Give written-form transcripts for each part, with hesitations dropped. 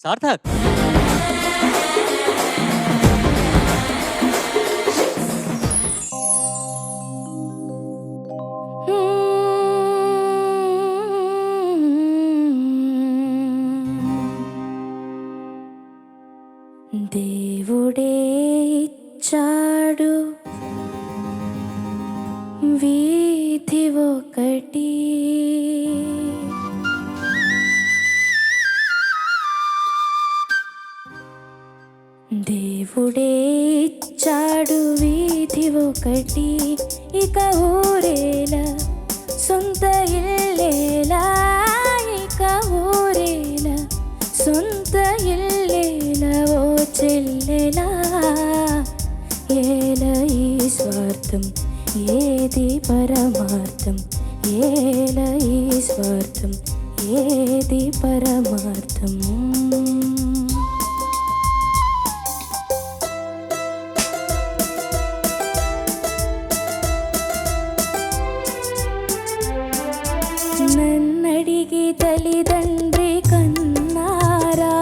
సార్థక్. దేవుడే ఇచ్చాడు వీధి ఒకటి, దేవుడే ఇచ్చాడు వీధి ఒకటి, ఇక ఊరేలా సొంత ఇల్లేలా, ఇక ఊరేలా సొంత ఇల్లేలా, ఓ చెల్లెలా ఏల ఈ స్వార్థం ఏది పరమార్థం, ఏల ఈ స్వార్థం ఏది పరమార్థం. నన్నడిగి తల్లిదండ్రి కన్నారా,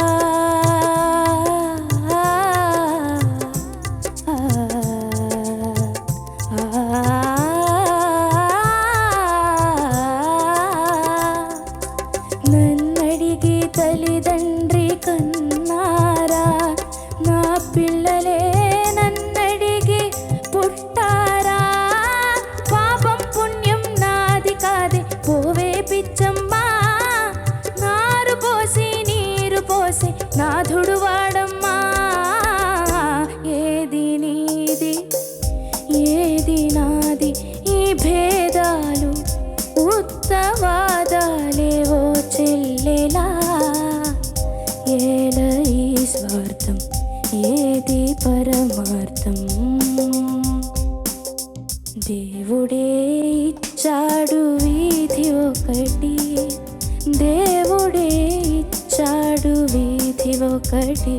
నన్నడిగి తల్లిదండ్రి కన్నారా, నా పిల్లలే నన్నడిగి పుట్టారా, పాపం పుణ్యం నాది కాదే పోవే పిచ్చమ్మా, నారు పోసి నీరు పోసి నాథుడు వాడమ్మా, ఏది నీది ఏది నాది ఈ భేదాలు ఉత్తవాదాలే, ఓ చెల్లెలా ఏల ఈ స్వార్థం ఏది పరమార్థం. దేవుడే ఇచ్చాడు వీధి ఒకటి, దేవుడే ఇచ్చాడు వీధి ఒకటి.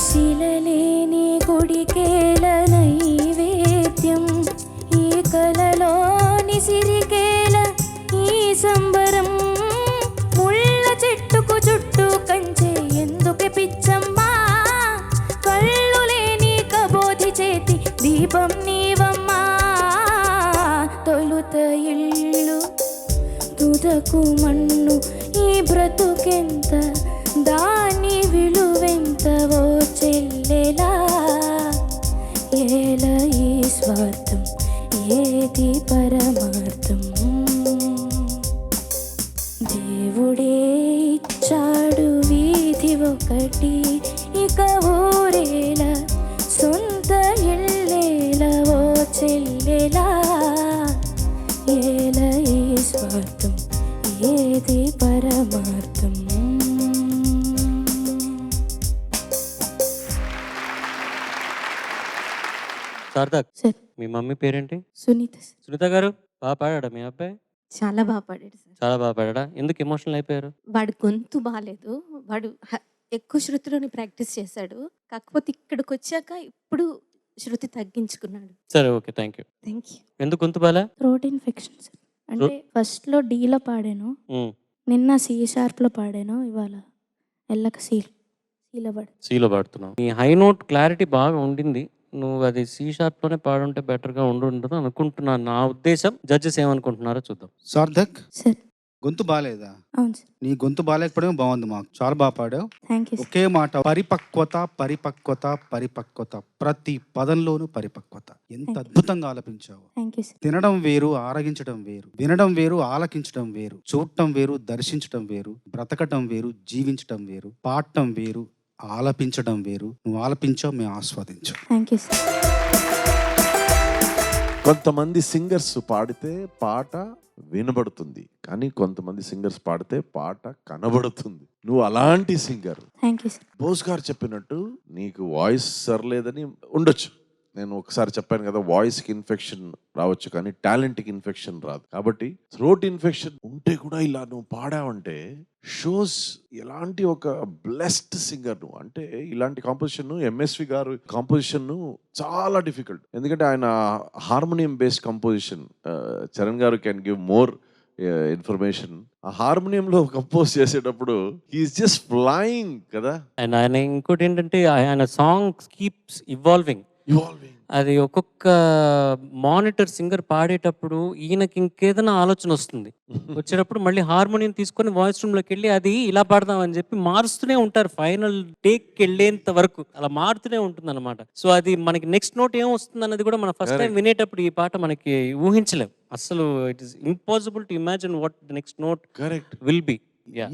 శిలలేని గుడికేల నైవేద్యం, ఈ కలలోని సిరికేల ఈ సంబరం, ముళ్ళ చెట్టుకు చుట్టూ కంచె ఎందుకే పిచ్చమ్మా, కళ్ళు లేని కబోధి చేతి దీపం నీవమ్మా, తొలుత ఇల్లు తుదకు మన్ను ఈ బ్రతుకెంత దాని విలువెంత, ఓ చెల్లెలా ఏల ఈ స్వార్థం ఏది పరమార్థం. దేవుడే ఇచ్చాడు వీధి ఒకటి, ఇక ఊరేలా సొంత ఇల్లేలా, ఓ చెల్లెలా ఏల ఈ స్వార్థం ఏది పరమార్థం. సార్థక్, సార్ మీ మమ్మీ పేరేంటి? సునీత సార్. సునీత గారు, బాగా పాడాడా మీ అబ్బాయి? చాలా బాగా పాడాడు సార్. చాలా బాగా పాడాడా? ఎందుకు ఎమోషనల్ అయిపోయారు? వాడు గొంతు బాగాలేదు, వాడు ఎక్కువ శృతిలోని ప్రాక్టీస్ చేశాడు, కాకపోతే ఇక్కడికి వచ్చాక ఇప్పుడు శృతి తగ్గించుకున్నాడు. సరే, okay, thank you. Thank you. ఎందుకు గొంతు బాలా? Throat infection sir. అంటే ఫస్ట్లో డీలో పాడాను, నిన్న C# పాడాను, ఇవాళ ఎల్లక సీలో పాడాను. సీలో పాడుతున్నావు. నీ హై నోట్ క్లారిటీ బాగా ఉండింది, నువ్వు అది C# పాడుంటే బెటర్గా ఉండదు అనుకుంటున్నాను. నా ఉద్దేశం. జడ్జెస్ ఏమనుకుంటున్నారో చూద్దాం. సార్థక్, సార్ గొంతు బాగాలేదా? అవును సార్. నీ గొంతు బాగాలేకపోవడం బాగుంది, మాకు చాలా బాగా పాడావు. Thank you sir. ఒకే మాట, పరిపక్వత పరిపక్వత పరిపక్వత, ప్రతి పదంలోనూ పరిపక్వత. ఎంత అద్భుతంగా ఆలపించావు. Thank you sir. తినడం వేరు, ఆరగించడం వేరు, వినడం వేరు, ఆలకించడం వేరు, చూడటం వేరు, దర్శించడం వేరు, బ్రతకటం వేరు, జీవించటం వేరు, పాడటం వేరు, ఆలపించడం వేరు. నువ్వు ఆలపించావు, మేము ఆస్వాదించాం. Thank you sir. కొంతమంది సింగర్స్ పాడితే పాట వినబడుతుంది, కానీ కొంతమంది సింగర్స్ పాడితే పాట కనబడుతుంది. నువ్వు అలాంటి singer. Thank you sir. Bose garu చెప్పినట్టు నీకు వాయిస్ సర్లేదని ఉండొచ్చు, నేను ఒకసారి చెప్పాను కదా, వాయిస్కి ఇన్ఫెక్షన్ రావచ్చు కానీ టాలెంట్కి ఇన్ఫెక్షన్ రాదు. కాబట్టి థ్రోట్ ఇన్ఫెక్షన్ ఉంటే కూడా ఇలా నువ్వు పాడావంటే షోస్ ఎలాంటి ఒక బ్లెస్డ్ సింగర్ నువ్వు. అంటే ఇలాంటి కాంపోజిషన్ ఎంఎస్వి గారు కాంపోజిషన్ చాలా డిఫికల్ట్, ఎందుకంటే ఆయన హార్మోనియం బేస్డ్ కంపోజిషన్. చరణ్ గారు క్యాన్ గివ్ మోర్ ఇన్ఫర్మేషన్. ఆ హార్మోనియంలో కంపోజ్ చేసేటప్పుడు హీఈస్ జస్ట్ ఫ్లయింగ్ కదా. అండ్ ఆయన ఇంకోటి ఏంటంటే ఆయన సాంగ్ కీప్స్ ఇవాల్వింగ్. అది ఒక్కొక్క మానిటర్ సింగర్ పాడేటప్పుడు ఈయనకి ఇంకేదైనా ఆలోచన వస్తుంది, వచ్చేటప్పుడు మళ్ళీ హార్మోనియం తీసుకొని వాయిస్ రూమ్ లోకి వెళ్ళి అది ఇలా పాడదాం అని చెప్పి మారుస్తూనే ఉంటారు. ఫైనల్ టేక్ వెళ్ళేంత వరకు అలా మారుతూనే ఉంటుంది అనమాట. సో అది మనకి నెక్స్ట్ నోట్ ఏం వస్తుంది అన్నది కూడా మనం ఫస్ట్ టైం వినేటప్పుడు ఈ పాట మనకి ఊహించలేం అసలు. It is impossible to imagine what the next note correct will be.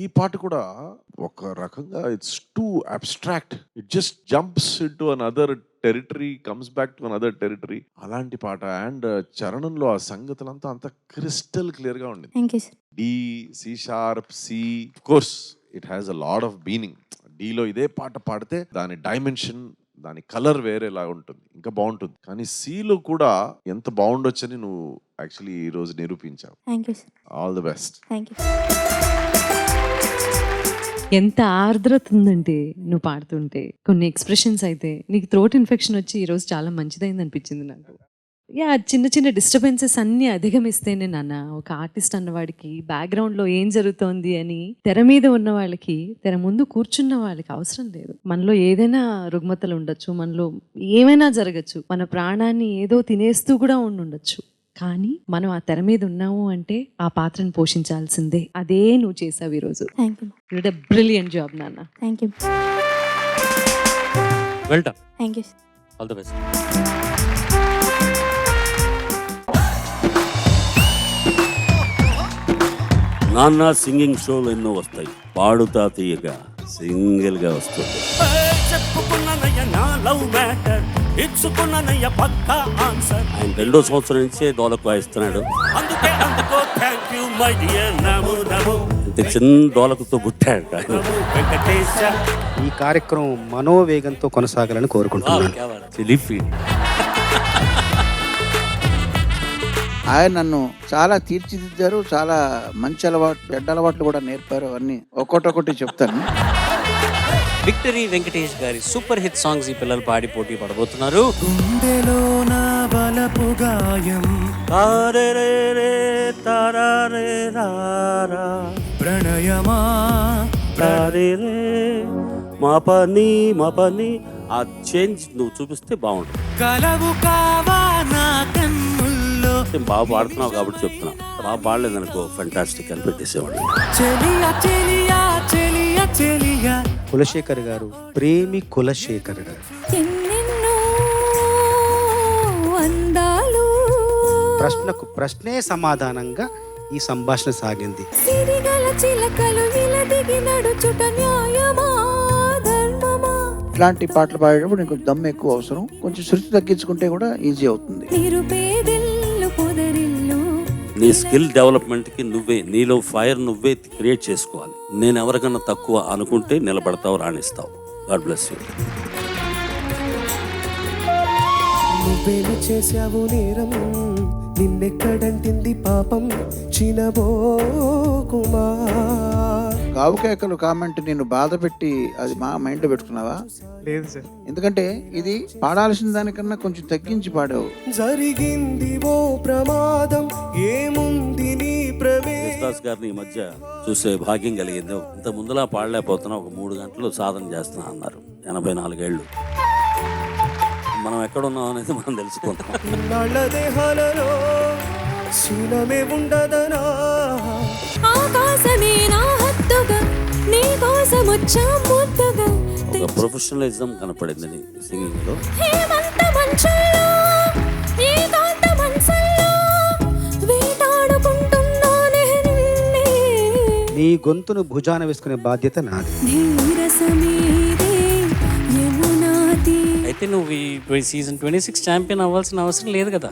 ఈ పాట కూడా ఒక రకంగా it's two abstract, it just jumps into another territory, comes back to another territory. అలాంటి పాట. అండ్ చరణంలో ఆ సంగతులంతా అంత క్రిస్టల్ క్లియర్ గా ఉండింది. Thank you sir. D, C sharp, C, of course it has a lot of meaning. డిలో ఇదే పాట పాడితే దాని డైమెన్షన్, దాని కలర్ వేరేలా ఉంటుంది, ఇంకా బాగుంటుంది. కానీ సిలో కూడా ఎంత బాగుండొచ్చని నువ్వు యాక్చువల్లీ ఈ రోజు నిరూపించావు. Thank you sir. All the best. Thank you. ఎంత ఆర్ద్రత ఉందంటే నువ్వు పాడుతుంటే, కొన్ని ఎక్స్ప్రెషన్స్ అయితే నీకు థ్రోట్ ఇన్ఫెక్షన్ వచ్చి ఈరోజు చాలా మంచిదైంది అనిపించింది నాకు. చిన్న చిన్న డిస్టర్బెన్సెస్ అన్నీ అధిగమిస్తేనే నాన్న ఒక ఆర్టిస్ట్ అన్నవాడికి బ్యాక్గ్రౌండ్లో ఏం జరుగుతోంది అని తెర మీద ఉన్న వాళ్ళకి, తెర ముందు కూర్చున్న వాళ్ళకి అవసరం లేదు. మనలో ఏదైనా రుగ్మతలు ఉండొచ్చు, మనలో ఏమైనా జరగచ్చు, మన ప్రాణాన్ని ఏదో తినేస్తూ కూడా ఉండొచ్చు. కానీ మనం ఆ తెర మీద ఉన్నాము అంటే ఆ పాత్రను పోషించాల్సిందే. అదే నువ్వు చేసావు ఈరోజు. Thank you. You did a brilliant job నాన్న. Thank you. Well done. Thank you. All the best. నాన్న సింగింగ్ షోలు ఎన్నో వస్తాయి, పాడుతా తీయగా సింగిల్ గా వస్తుంది. ఆయన 2వ సంవత్సరం నుంచే డోలకు వాయిస్తున్నాడు. ఇంత చిన్న డోలకుతో పుట్టాడు. ఈ కార్యక్రమం మనోవేగంతో కొనసాగాలని కోరుకుంటున్నాను. ఆయన నన్ను చాలా తీర్చిదిద్దారు, చాలా మంచి అలవాట్లు, చెడ్డ అలవాట్లు కూడా నేర్పారు. అవన్నీ ఒక్కొక్కటి చెప్తాను. విక్టరీ వెంకటేష్ గారి సూపర్ హిట్ సాంగ్స్ ఈ పిల్లలు పాడి పోటీ పడబోతున్నారు. ప్రణయమా మా పని ఆ చేంజ్ నువ్వు చూపిస్తే బాగుంటుంది. కలవు కావా నా కన్నుల్లో. బాగా పాడుతున్నావు కాబట్టి చెప్తున్నా, బాగా పాడలేదనుకో ఫెంటాస్టిక్ అని పెట్టేసేవాడిని. కులశేఖర్ గారు, ప్రేమి కులశేఖర్ గారు. ప్రశ్నకు ప్రశ్నే సమాధానంగా ఈ సంభాషణ సాగింది. ఇట్లాంటి పాటలు పాడేటప్పుడు నీకు దమ్ ఎక్కువ అవసరం, కొంచెం శృతి తగ్గించుకుంటే కూడా ఈజీ అవుతుంది. నీ స్కిల్ డెవలప్మెంట్ కి నువ్వే, నీలో ఫైర్ నువ్వే క్రియేట్ చేసుకోవాలి. నేను ఎవరికన్నా తక్కువ అనుకుంటే నిలబడతావు, రాణిస్తావు. God bless you. నువ్వేమి చేశావు నేరం, నిన్నెక్కడంటింది పాపం, చినబోకుమా. గావుకేకలు కామెంట్ నేను బాధ పెట్టి అది మా మైండ్లో పెట్టుకున్నావా? లేదు సార్. ఎందుకంటే ఇది పాడాల్సిన దానికన్నా కొంచెం తగ్గించి పాడావు. జరిగింది ఓ ప్రమాదం, ఏముంది నీ యేసుదాస్ గారిని ఈ మధ్య చూసే భాగ్యం కలిగింది. ఇంత ముందులా పాడలేకపోతున్నా, ఒక 3 గంటలు సాధన చేస్తున్నా అన్నారు. 84 ఏళ్ళు. మనం ఎక్కడున్నాం అనేది మనం తెలుసుకుంటాం. నాళ్ళ దేహాలలో శూలమే ఉండదనా. ఒక ప్రొఫెషనలిజం కనపడింది నీ సింగింగ్ లో. నీ గొంతును భుజాన వేసుకునే బాధ్యత నాది. అయితే నువ్వు ఈ సీజన్ 26 ఛాంపియన్ అవ్వాల్సిన అవసరం లేదు కదా.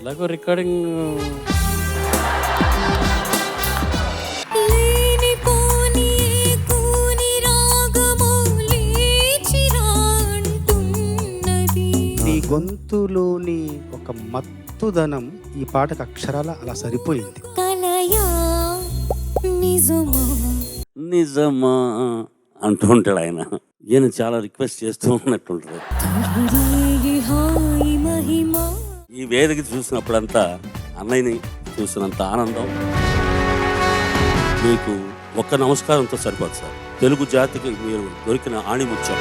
ఎలాగో రికార్డింగ్ నీ గొంతులో ఒక మత్తుదనం ఈ పాటకు అక్షరాల అలా సరిపోయింది. నిజమా అంటూ ఉంటాడు ఆయన. ఈయన చాలా రిక్వెస్ట్ చేస్తూ ఉన్నట్టుంటారు. ఈ వేదిక చూసినప్పుడంతా అన్నయ్యని చూసినంత ఆనందం మీకు ఒక్క నమస్కారంతో సరిపోదు సార్. తెలుగు జాతికి మీరు దొరికిన ఆణిముత్యం.